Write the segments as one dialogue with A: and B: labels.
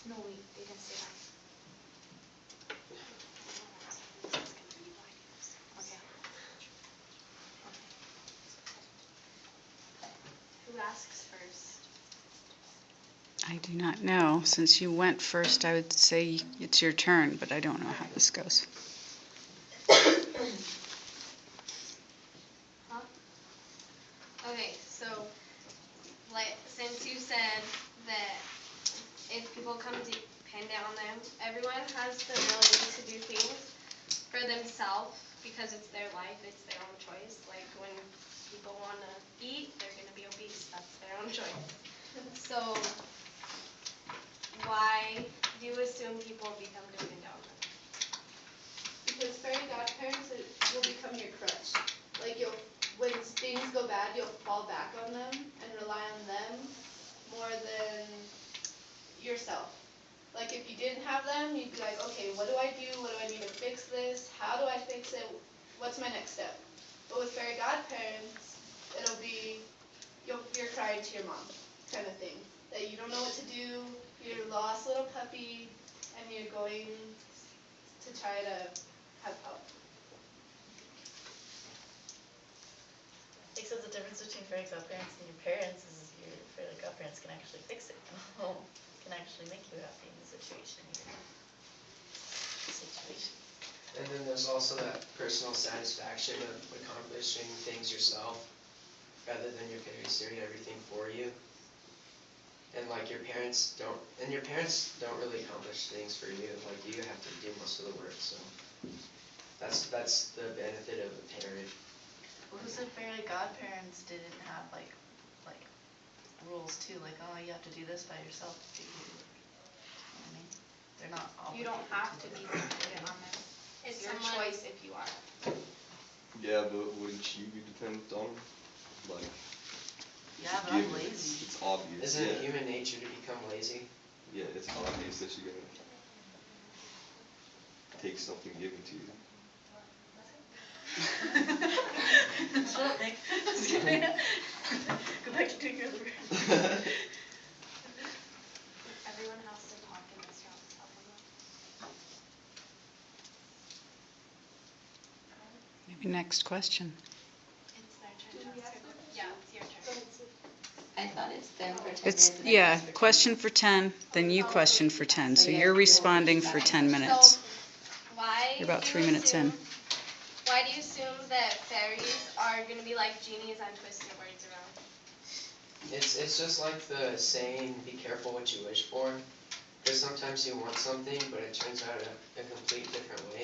A: No, wait, they didn't say that. Okay. Who asks first?
B: I do not know. Since you went first, I would say it's your turn, but I don't know how this goes.
A: Huh? Okay, so, like, since you said that if people come depend on them, everyone has the ability to do things for themselves because it's their life, it's their own choice. Like when people want to eat, they're going to be obese. That's their own choice. So why do you assume people become dependent on them?
C: Because fairy godparents will become your crutch. Like when things go bad, you'll fall back on them and rely on them more than yourself. Like if you didn't have them, you'd be like, okay, what do I do? What do I need to fix this? How do I fix it? What's my next step? But with fairy godparents, it'll be you're crying to your mom kind of thing. That you don't know what to do, you're a lost little puppy, and you're going to try to have help.
D: I think so the difference between fairy godparents and your parents is your fairy godparents can actually fix it in a home. Can actually make you happy in the situation.
E: And then there's also that personal satisfaction of accomplishing things yourself rather than your parents doing everything for you. And like your parents don't really accomplish things for you. Like you have to do most of the work. So that's the benefit of a parent.
D: Well, who said fairy godparents didn't have like rules too? Like, oh, you have to do this by yourself. You know what I mean? They're not obligated.
A: You don't have to be dependent on them. It's your choice if you are.
F: Yeah, but wouldn't you be dependent on them? Like,
D: Yeah, but I'm lazy.
F: It's obvious.
E: Isn't it human nature to become lazy?
F: Yeah, it's obvious that you're gonna take something given to you.
D: Shut up, Nick. Just kidding. Go back to doing your other work.
A: Everyone has to talk in this round.
B: Maybe next question.
A: It's their turn to answer. Yeah, it's your turn.
G: I thought it's them for 10
B: It's,
G: minutes.
B: yeah, question for 10, then you question for 10. So you're responding for 10 minutes.
A: So why
B: You're about
A: do
B: 3
A: you
B: minutes in.
A: Why do you assume that fairies are going to be like genies and twist your words around?
E: It's just like the saying, be careful what you wish for. Because sometimes you want something, but it turns out a complete different way.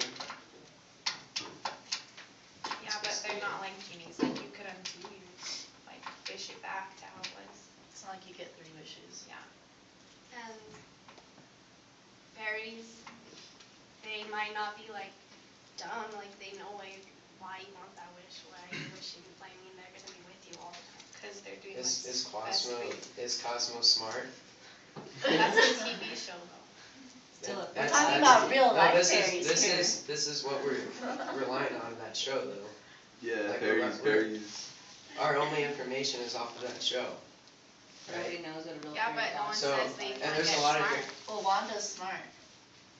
A: Yeah, but they're not like genies. Like you could undo like wish it back to how it was.
D: It's not like you get 3 wishes.
A: Yeah. And fairies, they might not be like dumb, like they know like why you want that wish, why you're wishing. I mean, they're gonna be with you all the time because they're doing what's best for you.
E: Is Cosmo smart?
A: That's a TV show though.
D: Still, we're talking about real life fairies here.
E: This is what we're relying on in that show though.
F: Yeah,
E: Like,
F: fairies.
E: Our only information is off of that show.
G: Nobody
E: Right?
G: knows what a real
A: Yeah,
G: fairy
A: but no one
E: So,
A: says they
E: and
A: can't
E: there's
A: get
E: a lot of
A: smart.
D: Well, Wanda's smart.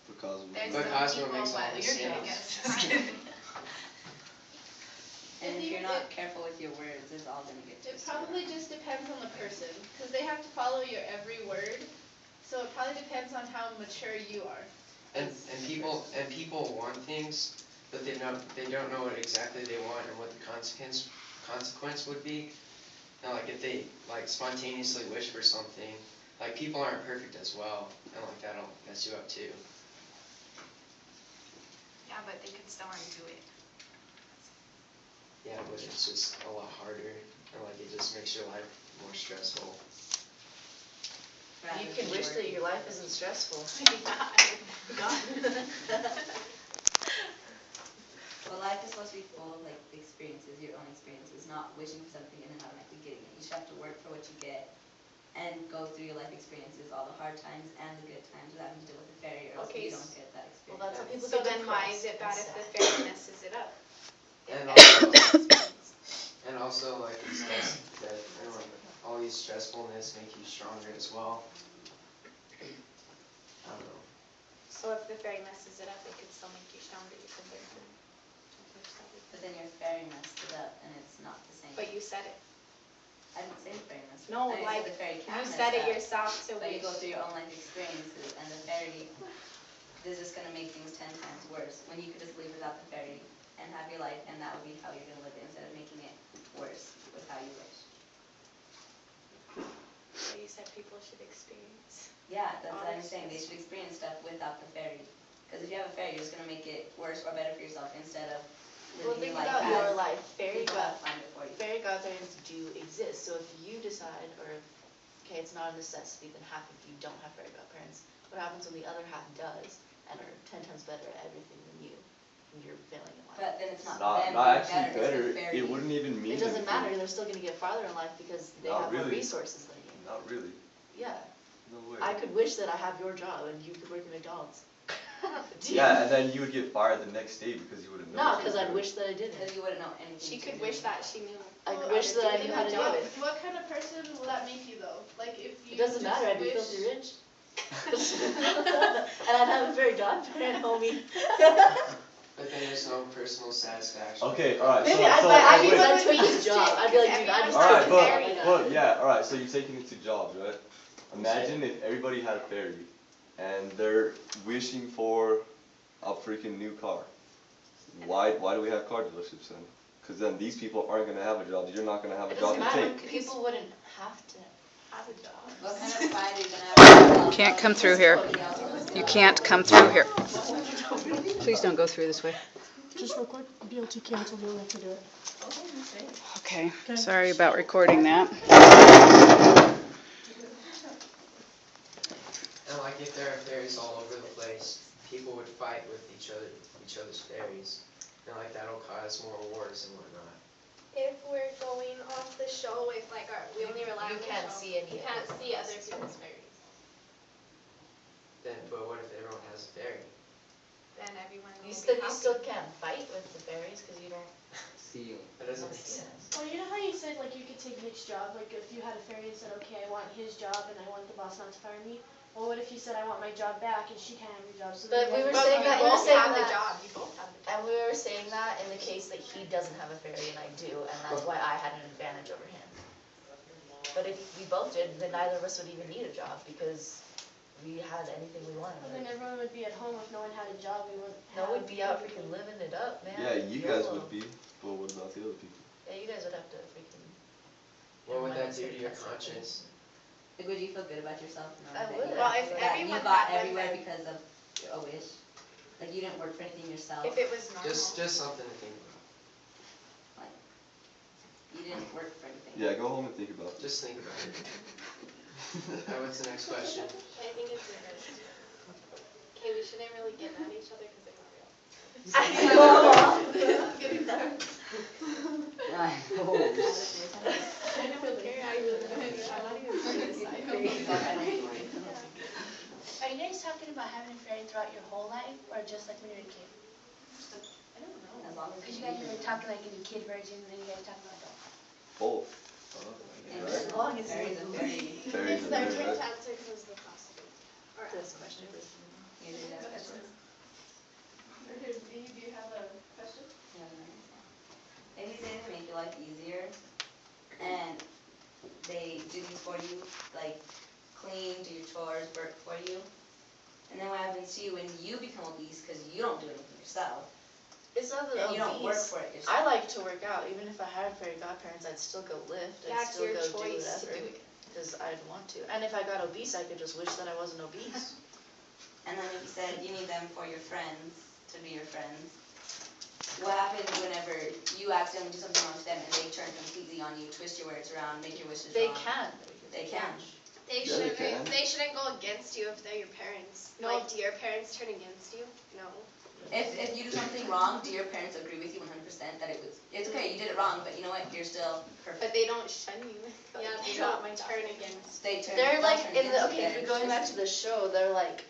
F: For Cosmo.
A: There's
E: But
A: some
E: Cosmo
A: people,
E: makes all
A: but
E: the
A: you're
E: sense.
A: gonna get smart.
G: And if you're not careful with your words, it's all going to get
C: It
G: twisted.
C: probably just depends on the person, because they have to follow your every word. So it probably depends on how mature you are.
E: And people want things, but they don't know what exactly they want and what the consequence would be. And like if they like spontaneously wish for something, like people aren't perfect as well, and like that'll mess you up too.
A: Yeah, but they could still undo it.
E: Yeah, but it's just a lot harder, and like it just makes your life more stressful.
D: You can wish that your life isn't stressful.
G: Well, life is supposed to be full of like experiences, your own experiences, not wishing for something and then automatically getting it. You should have to work for what you get and go through your life experiences, all the hard times and the good times without having to deal with the fairy, or else
C: Okay,
G: you don't get that experience.
D: Well, that's what people
C: So
D: get
C: then why is it bad if the fairy messes it up?
E: And also like it says that all these stressfulness make you stronger as well. I don't know.
C: So if the fairy messes it up, it could still make you stronger. You could learn from it.
G: But then your fairy messed it up and it's not the same.
C: But you said it.
G: I didn't say the fairy messed it
C: No,
G: up. I didn't
C: like,
G: say the fairy can
C: you
G: mess
C: said it
G: up.
C: yourself to
G: But you
C: wish.
G: go through your own life experiences, and the fairy is just gonna make things 10 times worse. When you could just live without the fairy and have your life, and that would be how you're gonna live it, instead of making it worse with how you wish.
C: So you said people should experience.
G: Yeah, that's what I'm
C: Honest.
G: saying. They should experience stuff without the fairy. Because if you have a fairy, you're just gonna make it worse or better for yourself instead of
H: Well,
G: living
H: think
G: your life
H: about your
G: as
H: life. Fairy
G: people have planned it for you.
H: godparents do exist. So if you decide, or if, okay, it's not a necessity, then half of you don't have fairy godparents. What happens when the other half does and are 10 times better at everything than you? And you're failing in life.
G: But then it's not
F: Not
G: them
F: not
G: being
F: actually
G: better,
F: better.
G: it's the fairy.
F: It wouldn't even mean
H: It doesn't
F: anything.
H: matter. They're still going to get farther in life because they
F: Not
H: have more
F: really.
H: resources than you.
F: Not really.
H: Yeah.
F: No way.
H: I could wish that I have your job and you could work at McDonald's.
F: Yeah, and then you would get fired the next day because you wouldn't know.
H: No,
F: what you
H: because
F: were
H: I'd
F: doing.
H: wish that I didn't.
G: Because you wouldn't know anything.
C: She
G: to
C: could
G: do.
C: wish that she knew.
H: I wish that I knew how to do it.
C: What kind of person will that make you though? Like if you
H: It doesn't matter. I'd be filthy rich. And I'd have a fairy godparent, homie.
E: But then there's no personal satisfaction.
F: Okay, alright.
H: Maybe
F: so,
H: I'd
F: so,
H: buy
F: so
H: I'd
F: wait.
H: I'd quit this job. I'd be like, dude, I just
F: Alright,
H: took a fairy.
F: but yeah, alright. So you're taking it to jobs, right? Imagine if everybody had a fairy, and they're wishing for a freaking new car. Why do we have car dealerships then? Because then these people aren't gonna have a job. You're not gonna have a
H: It
F: job
H: doesn't
F: to
H: matter.
F: take.
H: People wouldn't have to have a job.
G: What kind of pride are you gonna have?
B: Can't come through here. You can't come through here. Please don't go through this way.
I: Just real quick, DLT cancel, you'll have to do it.
B: Okay, sorry about recording that.
E: And like if there are fairies all over the place, people would fight with each other's fairies. And like that'll cause more wars and whatnot.
A: If we're going off the show, if like we only rely on
H: You
A: the
H: can't
A: show,
H: see any
A: you
H: of
A: can't
H: it.
A: see other people's fairies.
E: Then, but what if everyone has a fairy?
A: Then everyone will
H: You
A: be
H: still
A: happy.
H: can't fight with the fairies because you don't
E: See, that doesn't make
H: see
E: sense.
H: it.
I: Well, you know how you said like you could take Nick's job, like if you had a fairy and said, okay, I want his job and I want the boss not to fire me. Well, what if you said I want my job back and she can't have your job? So
H: But
I: then
H: we were
I: you
H: saying that-
A: you
H: we were
A: both
H: saying
A: have the
H: that-
A: job. You both have the job.
H: And we were saying that in the case that he doesn't have a fairy and I do, and that's why I had an advantage over him. But if we both did, then neither of us would even need a job because we had anything we wanted.
I: And then everyone would be at home if no one had a job. We wouldn't.
H: No,
I: have
H: we'd be out
I: everything.
H: freaking living it up, man.
F: Yeah, you guys
H: YOLO.
F: would be. But what about the other people?
H: Yeah, you guys would have to freaking.
E: What would
H: Never
E: that
H: mind,
E: do to
H: that's
E: your
H: it.
E: conscience?
G: Like, would you feel good about yourself knowing
H: I
G: that
H: would.
G: you
A: Well,
G: got
A: if
G: that
A: everyone
G: you got
A: had them,
G: everywhere
A: then-
G: because of a wish? Like, you didn't work for anything yourself?
A: If it was normal.
E: Just something to think about.
G: Like, you didn't work for anything?
F: Yeah, go home and think about it.
E: Just think about it. Alright, what's the next question?
A: I think it's weird. Okay, we shouldn't really get mad at each other because they're not real. I don't care. I'm not even
I: Are you guys talking about having a fairy throughout your whole life, or just like when you were a kid?
A: I don't know.
G: As long as
I: Because
G: you
I: you guys
G: do
I: were
G: your
I: talking like in the kid version, and then you guys talking about adult.
F: Both.
G: And
F: Right.
G: as long as fairies are fairy.
F: Fairies
A: It's
F: are
A: their
F: good,
A: turn
F: right?
A: to answer because the possible. Or
H: This
A: ask
H: question.
A: questions.
G: You did ask questions?
C: Do you have a question?
G: Yeah, maybe say they make your life easier, and they do things for you, like clean, do your chores, work for you. And then what happens to you when you become obese because you don't do anything yourself,
H: It's not that
G: and you don't work
H: obese.
G: for it yourself?
H: I like to work out. Even if I had fairy godparents, I'd still go lift.
A: Yeah,
H: I'd
A: it's
H: still
A: your
H: go do
A: choice to
H: whatever.
A: do it.
H: Because I'd want to. And if I got obese, I could just wish that I wasn't obese.
G: And then if you said you need them for your friends, to be your friends, what happens whenever you accidentally do something wrong to them and they turn completely on you, twist your words around, make your wishes
H: They
G: wrong?
H: can.
G: They can.
A: They
F: Yeah, they
A: shouldn't.
F: can.
A: They shouldn't go against you if they're your parents.
C: No.
A: Like, do your parents turn against you? No.
G: If you do something wrong, do your parents agree with you 100% that it's okay, you did it wrong, but you know what, you're still
A: But
G: perfect?
A: they don't shun you. Yeah, they
C: Drop
A: don't turn against.
G: They turn.
H: They're
G: they'll
H: like,
G: turn
H: in the,
G: against you,
H: okay,
G: they're
H: going back
G: just-
H: to the show, they're like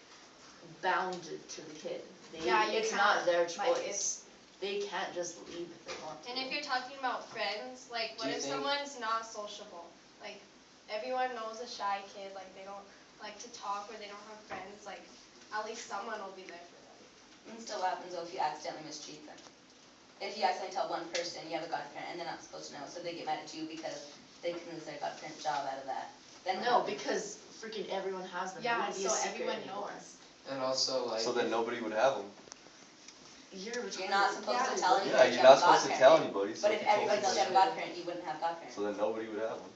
H: bounded to the kid.
A: Yeah, you
H: It's
A: can't,
H: not their
A: like,
H: choice. They can't just leave if they want to.
A: And if you're talking about friends, like,
E: Do
A: what
E: you
A: if
E: think-
A: someone's not sociable? Like, everyone knows a shy kid, like, they don't like to talk or they don't have friends, like at least someone will be there for them.
G: And still what happens though if you accidentally mistreat them? If you accidentally tell one person you have a godparent and they're not supposed to know, so they get mad at you because they can lose their godparent job out of that. Then what
H: No,
G: happens?
H: because freaking everyone has them. It
C: Yeah,
H: wouldn't be a
C: so
H: secret
C: everyone
H: anymore.
C: knows.
E: And also like.
F: So that nobody would have them.
H: You're
G: You're not supposed to tell anybody
F: Yeah,
G: you
F: you're
G: have
F: not
G: a
F: supposed to
G: godparent.
F: tell anybody. So
G: But if
F: you told
G: everybody knows you have a
F: somebody.
G: godparent, you wouldn't have godparents.
F: So then nobody would have them.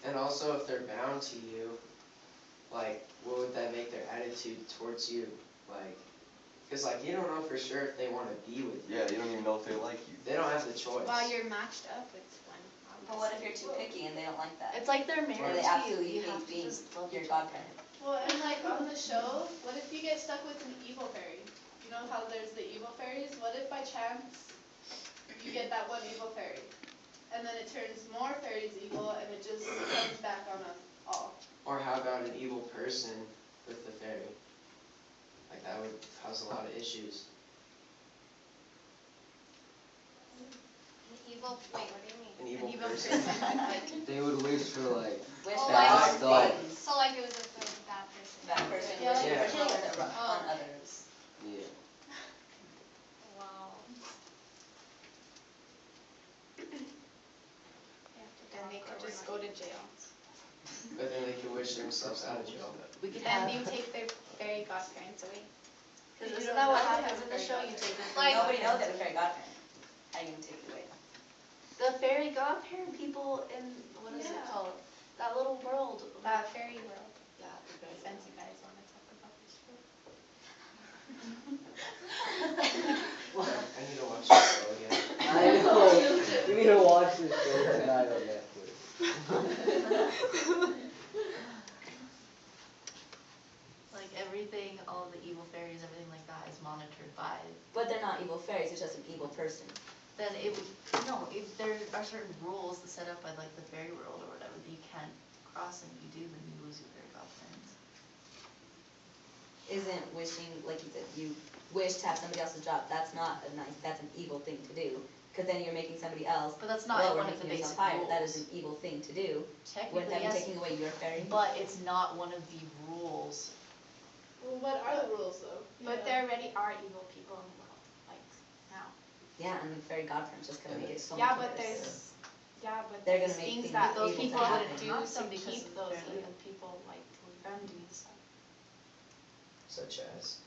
E: And also if they're bound to you, like what would that make their attitude towards you? Like, cause like you don't know for sure if they wanna be with you.
F: Yeah, you don't even know if they like you.
E: They don't have the choice.
C: While you're matched up with one.
G: But what if you're too picky and they don't like that?
H: It's like they're
G: Or
H: married
G: they
H: to you.
G: absolutely
H: You
G: hate
H: have to
G: being
H: just love
G: your
H: each other.
G: godparent?
C: Well, and like on the show, what if you get stuck with an evil fairy? You know how there's the evil fairies? What if by chance you get that one evil fairy? And then it turns more fairies evil and it just comes back on us all.
E: Or how about an evil person with the fairy? Like that would cause a lot of issues.
A: An evil, wait, what do you mean?
E: An evil
C: evil
E: person.
J: They would wish for like
G: Wish
A: Oh,
G: bad
A: like-
J: stuff.
G: things.
A: So like it was a bad person.
G: That person
C: Yeah,
G: wishing
E: like
G: for
E: kill
G: things
A: Oh.
G: on others.
J: Yeah.
A: Wow.
C: Then they could just go to jail.
E: But then they can wish themselves out of jail.
H: We could
C: And
H: have.
C: you take their fairy godparents away.
H: Cause
C: You
H: isn't
C: don't
H: that what
C: know they
H: happens
C: have
H: in the
C: a
H: show?
C: fairy
H: You take them.
A: Like-
G: Nobody knows they have a fairy godparent. How are you gonna take it away?
H: The fairy godparent people in what is it
C: Yeah.
H: called? That little world.
C: That fairy world.
H: Yeah, the fairy
C: Since you guys wanna talk about this show.
E: I need to watch this show again.
J: I know. We need to watch this show tonight on Netflix.
H: Like everything, all the evil fairies, everything like that is monitored by.
G: But they're not evil fairies, it's just an evil person.
H: Then it would, no, if there are certain rules set up by like the fairy world or whatever that you can't cross, and if you do, then you lose your fairy godparents.
G: Isn't wishing, like you said, you wish to have somebody else's job, that's not a nice, that's an evil thing to do. Cause then you're making somebody else
H: But that's not
G: lower,
H: one of the
G: making
H: basic
G: yourself higher,
H: rules.
G: that is an evil thing to do.
H: Technically,
G: Wouldn't that be
H: yes,
G: taking away your fairy?
H: but it's not one of the rules.
C: Well, what are the rules though? But there already are evil people in the world, like now.
G: Yeah, and the fairy godparents just gonna make it so much
C: Yeah,
G: worse.
C: but there's,
G: They're
C: there's
G: gonna make
C: things
G: things
C: that
G: able
C: those
G: to
C: people
G: happen.
C: wouldn't do
H: Not
C: to
H: some because
C: keep
H: of
C: those
H: fair
C: evil people like from doing stuff.
E: Such as.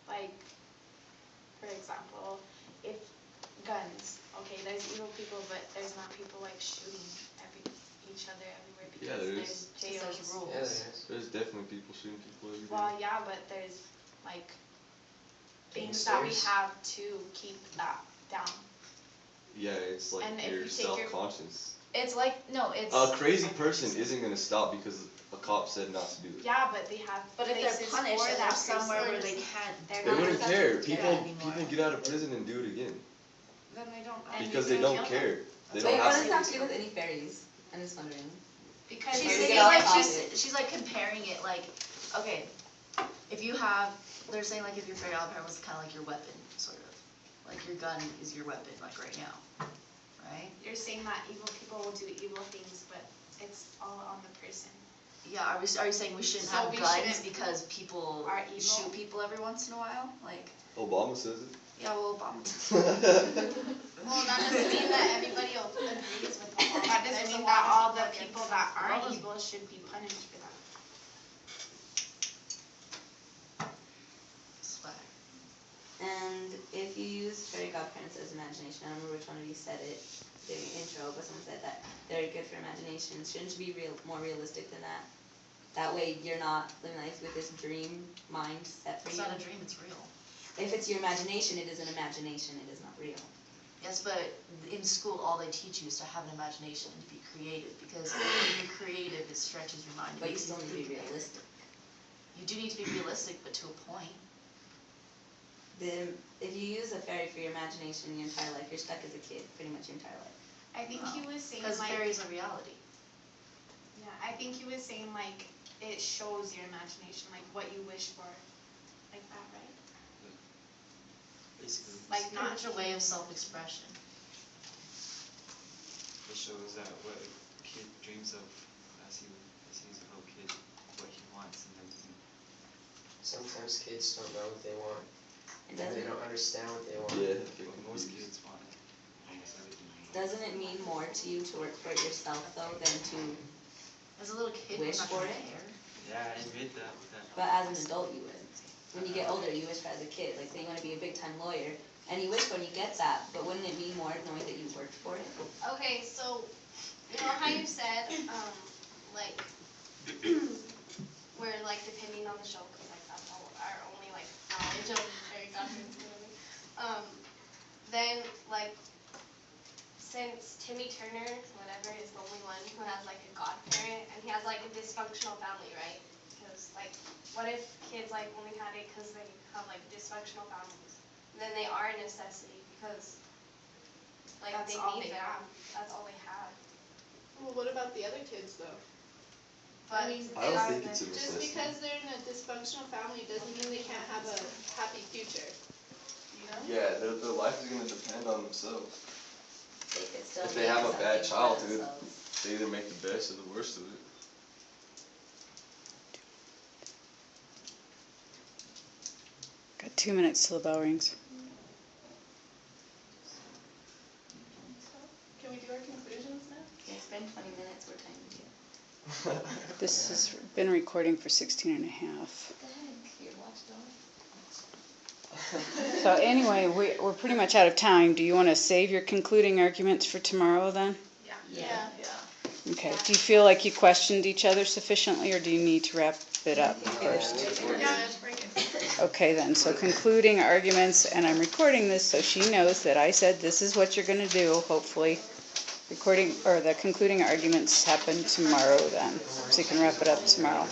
C: Like, for example, if guns, okay, there's evil people, but there's not people like shooting each other everywhere
F: Yeah,
C: because
F: there
C: there's
F: is.
C: jails.
H: There's rules.
E: Yeah, there is.
F: There's definitely people shooting people every day.
C: Well, yeah, but there's like things that we
E: Gangsters.
C: have to keep that down.
F: Yeah, it's like
C: And if
F: you're
C: you take your-
F: self-conscious.
C: It's like, no, it's.
F: A crazy person isn't gonna stop because a cop said not to do it.
C: Yeah, but they have
H: But if
C: places
H: they're punished
C: for
H: and
C: that
H: they're somewhere
C: person.
H: where they can't,
C: They're
F: They
C: not
F: wouldn't
C: accepted
F: care.
C: to do
F: People
C: that anymore.
F: people get out of prison and do it again
C: Then they don't.
H: And
F: because
H: you
F: they
H: can
F: don't
H: kill them.
F: care. They
G: Wait,
F: don't
G: what
F: have
G: does
F: to.
G: that have to do with any fairies? I'm just wondering.
C: Because
H: she's
G: Maybe
H: saying
G: get
H: like,
G: off
H: she's like comparing it like, okay, if you have, they're saying like if your fairy godparent was kinda like your weapon, sort of. Like your gun is your weapon, like right now, right?
C: you're saying that evil people will do evil things, but it's all on the person.
H: Yeah, are you saying we shouldn't
C: So
H: have
C: we
H: guns
C: shouldn't-
H: because people
C: are evil?
H: shoot people every once in a while? Like,
F: Obama says it.
H: yeah, well, Obama.
A: Well, that doesn't mean that everybody agrees with the law.
C: That doesn't
A: There's a
C: mean
A: lot
C: that
A: of
C: all the
A: against
C: people
A: it.
C: that
H: All
C: aren't
H: those-
C: evil should be punished for that.
H: Swag.
G: And if you use fairy godparents as imagination, I don't remember which one of you said it during the intro, but someone said that they're good for imagination. Shouldn't you be more realistic than that? That way you're not living life with this dream mindset for
H: It's
G: you.
H: not a dream, it's real.
G: If it's your imagination, it is an imagination, it is not real.
H: Yes, but in school, all they teach you is to have an imagination and to be creative, because when you're creative, it stretches your mind.
G: But you
H: makes
G: still need to be
H: think.
G: realistic.
H: You do need to be realistic, but to a point.
G: If you use a fairy for your imagination your entire life, you're stuck as a kid pretty much your entire life.
C: I think he was saying
H: Because
C: like,
H: fairies are reality.
C: yeah, I think he was saying like, it shows your imagination, like what you wish for, like that, right?
K: Basically,
C: Like
H: It's
C: not
H: pretty much a way of self-expression.
K: it shows that what a kid dreams of as he's
E: sometimes kids don't know what they want.
G: It
E: And they
G: doesn't,
E: don't understand what they want.
F: Yeah.
K: Most kids want almost everything.
G: doesn't it mean more to you to work for it yourself though than to,
D: As a little kid,
G: Wish
D: I'm not
G: for
D: gonna
G: it?
D: care.
K: Yeah, I admit that,
G: but as an adult you would? When you get older, you wish for as a kid, like say you wanna be a big time lawyer, and you wish for and you get that, but wouldn't it mean more knowing that you worked for it?
A: Okay, so, you know how you said, like, we're like depending on the show, cause like that's all our only like knowledge of fairy godparents, you know what I mean? Then like, since Timmy Turner, whatever, is the only one who has like a godparent, and he has like a dysfunctional family, right? Cause like, what if kids like only had it cause they have like dysfunctional families? Then they are a necessity, because like
C: That's
A: they
C: all
A: need
C: they
A: them,
C: have.
A: that's all they have.
C: Well, what about the other kids though?
A: But
C: I mean,
F: I don't
A: it's-
F: think it's a
C: Just
F: necessity.
C: because they're in a dysfunctional family doesn't mean they can't have a happy future. You know?
F: Yeah, their life is gonna depend on themselves.
G: They could still
F: If they
G: make
F: have a bad
G: something for
F: childhood,
G: themselves.
F: they either make the best or the worst of it.
B: Got 2 minutes till the bell rings.
C: Can we do our conclusions now?
G: It's been 20 minutes, what time is it?
B: This has been recording for 16 and a half.
G: What the heck, your watch don't?
B: So anyway, we're pretty much out of time. Do you want to save your concluding arguments for tomorrow then?
G: Yeah.
B: Okay. Do you feel like you questioned each other sufficiently, or do you need to wrap it up first? Okay then, so concluding arguments, and I'm recording this so she knows that I said this is what you're going to do, hopefully. Recording, or the concluding arguments happen tomorrow then, so you can wrap it up tomorrow.